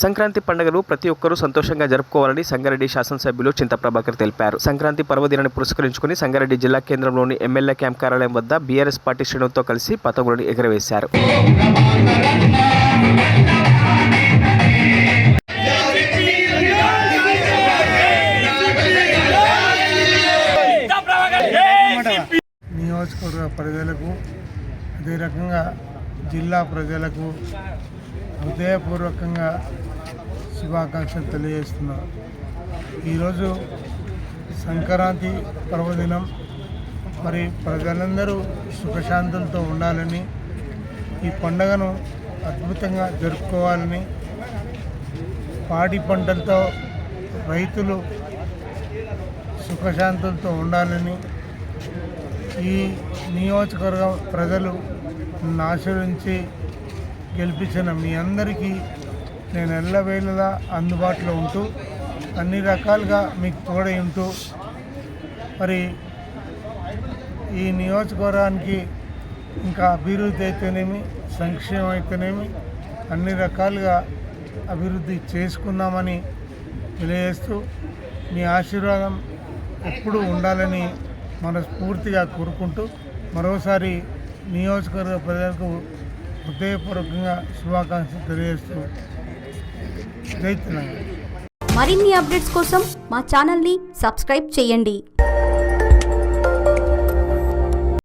సంక్రాంతి పండుగను ప్రతి ఒక్కరూ సంతోషంగా జరుపుకోవాలని సంగారెడ్డి శాసనసభ్యులు చింత ప్రభాకర్ తెలిపారు. సంక్రాంతి పర్వదినాన్ని పురస్కరించుకుని సంగారెడ్డి జిల్లా కేంద్రంలోని ఎమ్మెల్యే క్యాంప్ కార్యాలయం వద్ద బీఆర్ఎస్ పార్టీ శ్రేణులతో కలిసి పతంగులను ఎగురవేశారు. నియోజకవర్గ ప్రజలకు అదే రకంగా జిల్లా ప్రజలకు హృదయపూర్వకంగా శుభాకాంక్షలు తెలియజేస్తున్నాను. ఈరోజు సంక్రాంతి పర్వదినం. మరి ప్రజలందరూ సుఖశాంతులతో ఉండాలని, ఈ పండుగను అద్భుతంగా జరుపుకోవాలని, పాడి పంటలతో రైతులు సుఖశాంతులతో ఉండాలని ఈ నియోజకవర్గ ప్రజలు ఆశీర్వదించి గెలిపించిన మీ అందరికీ నేను ఎల్లవేళలా అందుబాటులో ఉంటూ అన్ని రకాలుగా మీకు తోడై ఉంటూ మరి ఈ నియోజకవర్గానికి ఇంకా అభివృద్ధి అయితేనేమి, సంక్షేమం అయితేనేమి అన్ని రకాలుగా అభివృద్ధి చేసుకుందామని తెలియజేస్తూ మీ ఆశీర్వాదం ఎప్పుడూ ఉండాలని మనస్ఫూర్తిగా కోరుకుంటూ మరోసారి నియోజకవర్గ ప్రజలకు హృదయపూర్వకంగా శుభాకాంక్షలు తెలియజేస్తూ జై తెలంగాణ. మరిన్ని అప్డేట్స్ కోసం మా ఛానల్ని సబ్స్క్రైబ్ చేయండి.